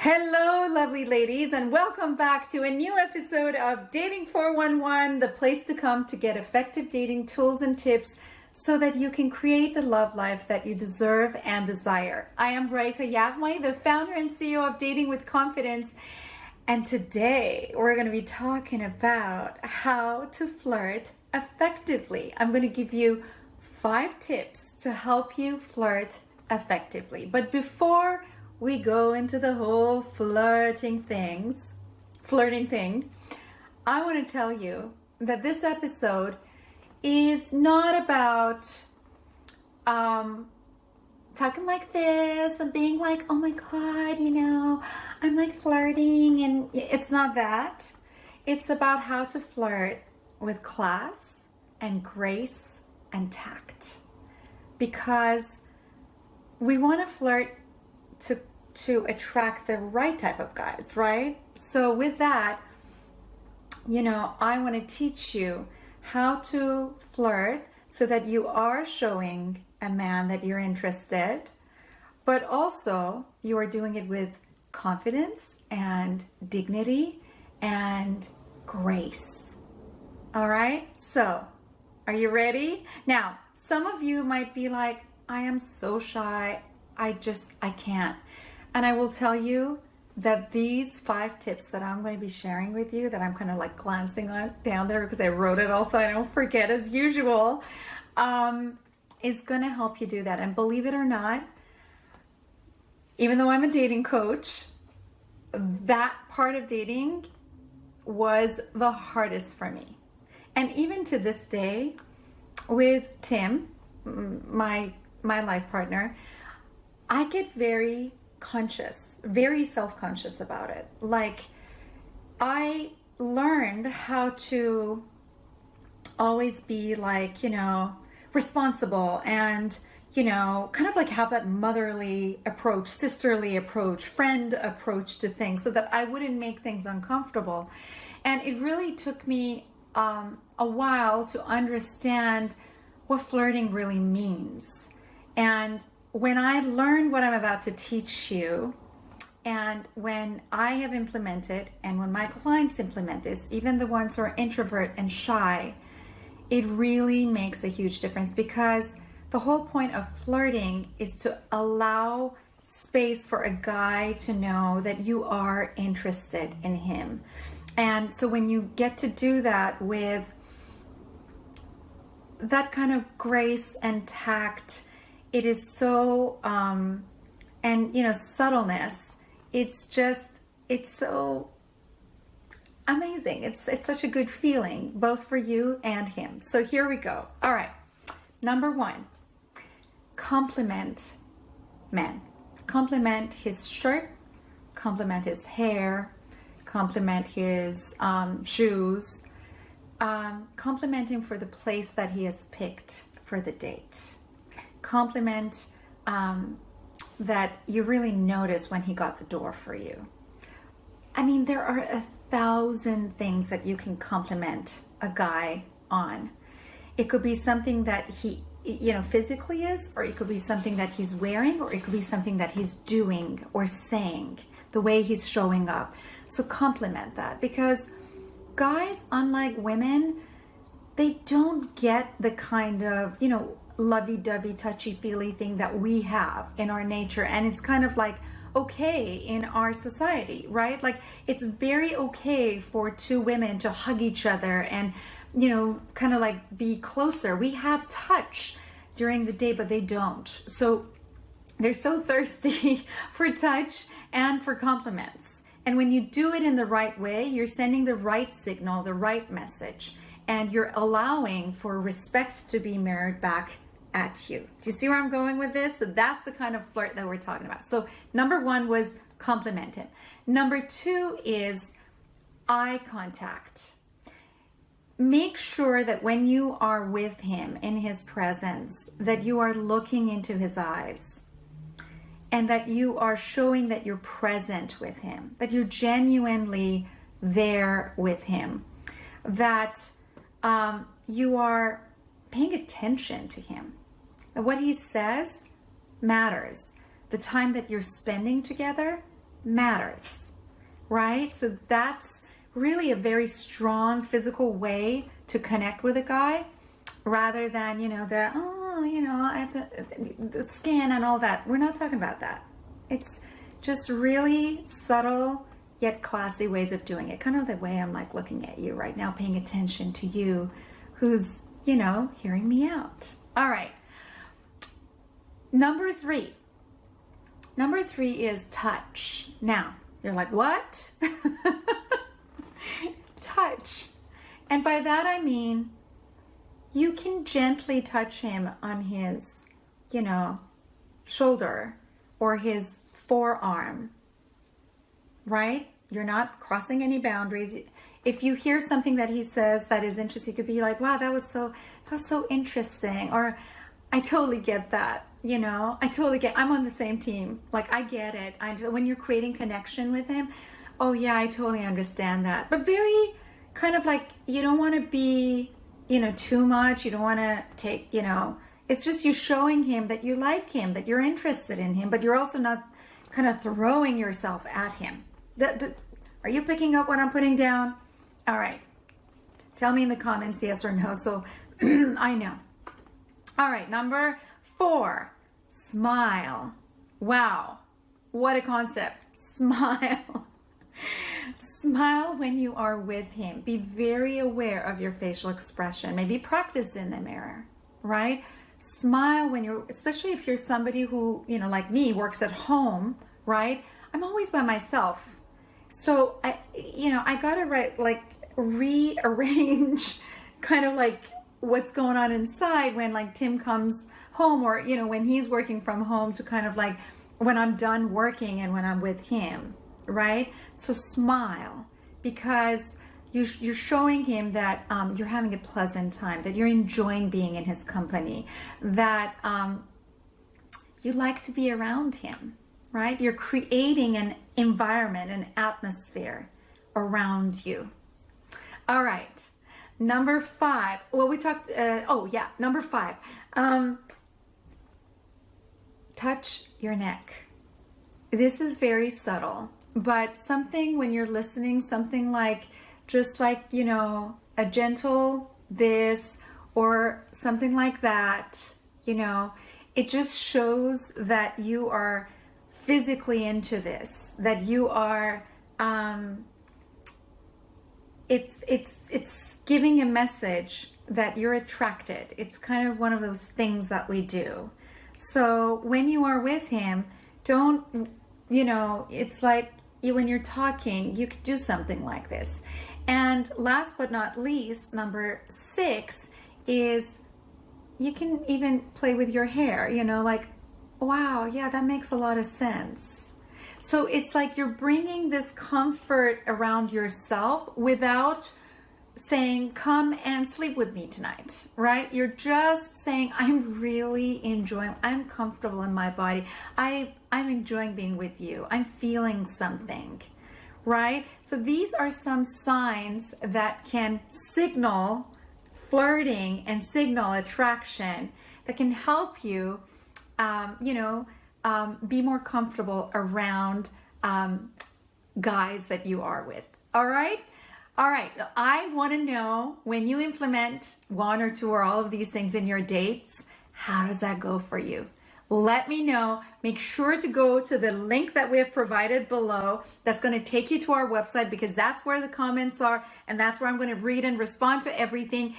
Hello, lovely ladies, and welcome back to a new episode of Dating 411, the place to come to get effective dating tools and tips so that you can create the love life that you deserve and desire. I am Raeeka Yaghmai, the founder and CEO of Dating with Confidence, and today we're going to be talking about how to flirt effectively. I'm going to give you 5 tips to help you flirt effectively. But before we go into the whole flirting thing, I want to tell you that this episode is not about talking like this and being like, oh my God, I'm like flirting, and it's not that. It's about how to flirt with class and grace and tact, because we want to flirt to attract the right type of guys, right? So with that, I want to teach you how to flirt so that you are showing a man that you're interested, but also you are doing it with confidence and dignity and grace. All right? So, are you ready? Now, some of you might be like, I am so shy. I can't. And I will tell you that these 5 tips that I'm going to be sharing with you, that I'm kind of like glancing on down there because I wrote it all so I don't forget as usual, is going to help you do that. And believe it or not, even though I'm a dating coach, that part of dating was the hardest for me. And even to this day, with Tim, my life partner, I get very conscious, very self-conscious about it. Like, I learned how to always be like, responsible and, kind of like have that motherly approach, sisterly approach, friend approach to things so that I wouldn't make things uncomfortable. And it really took me a while to understand what flirting really means. And when I learned what I'm about to teach you, and when I have implemented, and when my clients implement this, even the ones who are introvert and shy, it really makes a huge difference, because the whole point of flirting is to allow space for a guy to know that you are interested in him. And so when you get to do that with that kind of grace and tact, it is so, subtleness, it's so amazing. It's such a good feeling, both for you and him. So here we go. All right. Number 1, compliment men. Compliment his shirt, compliment his hair, compliment his shoes, compliment him for the place that he has picked for the date. Compliment that you really notice when he got the door for you. I mean, there are 1,000 things that you can compliment a guy on. It could be something that he, physically is, or it could be something that he's wearing, or it could be something that he's doing or saying, the way he's showing up. So compliment that, because guys, unlike women, they don't get the kind of, lovey-dovey, touchy-feely thing that we have in our nature. And it's kind of like okay in our society, right? Like, it's very okay for 2 women to hug each other and, kind of like be closer. We have touch during the day, but they don't. So they're so thirsty for touch and for compliments. And when you do it in the right way, you're sending the right signal, the right message, and you're allowing for respect to be mirrored back at you. Do you see where I'm going with this? So that's the kind of flirt that we're talking about. So number 1 was compliment him. Number 2 is eye contact. Make sure that when you are with him in his presence, that you are looking into his eyes, and that you are showing that you're present with him, that you're genuinely there with him, that you are paying attention to him. What he says matters. The time that you're spending together matters, right? So that's really a very strong physical way to connect with a guy, rather than, I have to, the skin and all that. We're not talking about that. It's just really subtle yet classy ways of doing it. Kind of the way I'm like looking at you right now, paying attention to you who's, hearing me out. All right. Number three is touch. Now, you're like, what? Touch. And by that I mean, you can gently touch him on his, shoulder or his forearm, right? You're not crossing any boundaries. If you hear something that he says that is interesting, you could be like, wow, that was so interesting. Or I totally get that, I'm on the same team. Like, I get it. When you're creating connection with him, oh yeah, I totally understand that. But very kind of like, you don't want to be, too much. You don't want to take, it's just you showing him that you like him, that you're interested in him, but you're also not kind of throwing yourself at him. Are you picking up what I'm putting down? All right. Tell me in the comments, yes or no, so I know. All right, number 4, smile. Wow, what a concept. Smile. Smile when you are with him. Be very aware of your facial expression. Maybe practice in the mirror, right? Smile when especially if you're somebody who, like me, works at home, right? I'm always by myself. So I gotta rearrange kind of like what's going on inside when like Tim comes home, or, when he's working from home, to kind of like when I'm done working and when I'm with him, right? So smile, because you're showing him that you're having a pleasant time, that you're enjoying being in his company, that you like to be around him, right? You're creating an environment, an atmosphere around you. All right. Number 5. Well, we talked, number 5. Touch your neck. This is very subtle, but something when you're listening, something like, just like, a gentle this or something like that, it just shows that you are physically into this, that you are, it's giving a message that you're attracted. It's kind of one of those things that we do. So when you are with him, don't, it's like when you're talking, you could do something like this. And last but not least, number 6 is you can even play with your hair, like, wow, yeah, that makes a lot of sense. So it's like you're bringing this comfort around yourself without saying, come and sleep with me tonight, right? You're just saying, I'm really enjoying, I'm comfortable in my body. I'm enjoying being with you. I'm feeling something, right? So these are some signs that can signal flirting and signal attraction, that can help you, be more comfortable around guys that you are with. All right? All right. I want to know, when you implement 1 or 2 or all of these things in your dates, how does that go for you? Let me know. Make sure to go to the link that we have provided below. That's going to take you to our website, because that's where the comments are, and that's where I'm going to read and respond to everything.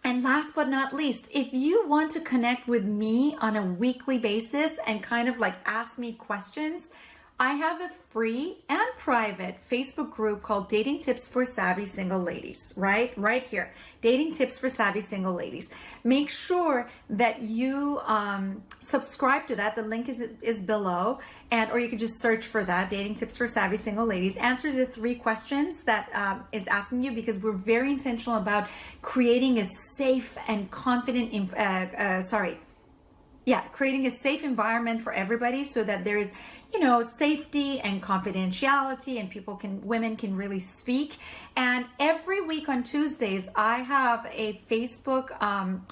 And last but not least, if you want to connect with me on a weekly basis and kind of like ask me questions, I have a free and private Facebook group called Dating Tips for Savvy Single Ladies, right here. Dating Tips for Savvy Single Ladies. Make sure that you subscribe to that. The link is below, or you can just search for that, Dating Tips for Savvy Single Ladies. Answer the 3 questions that is asking you, because we're very intentional about creating a safe and confident, creating a safe environment for everybody, so that there is, safety and confidentiality, and women can really speak. And every every week on Tuesdays, I have a Facebook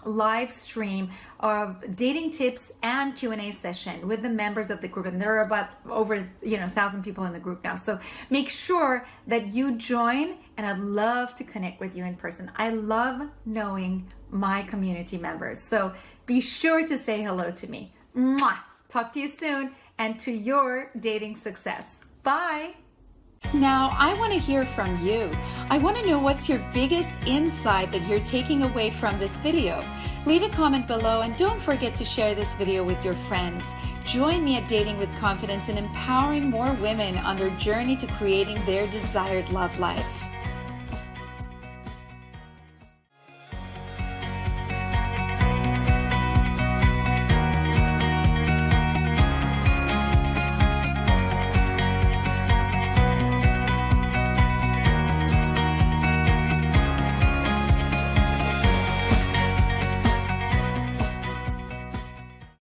live stream of dating tips and Q&A session with the members of the group. And there are about over 1,000 people in the group now. So make sure that you join, and I'd love to connect with you in person. I love knowing my community members. So be sure to say hello to me. Mwah! Talk to you soon, and to your dating success. Bye. Now, I want to hear from you. I want to know what's your biggest insight that you're taking away from this video. Leave a comment below, and don't forget to share this video with your friends. Join me at Dating with Confidence in empowering more women on their journey to creating their desired love life.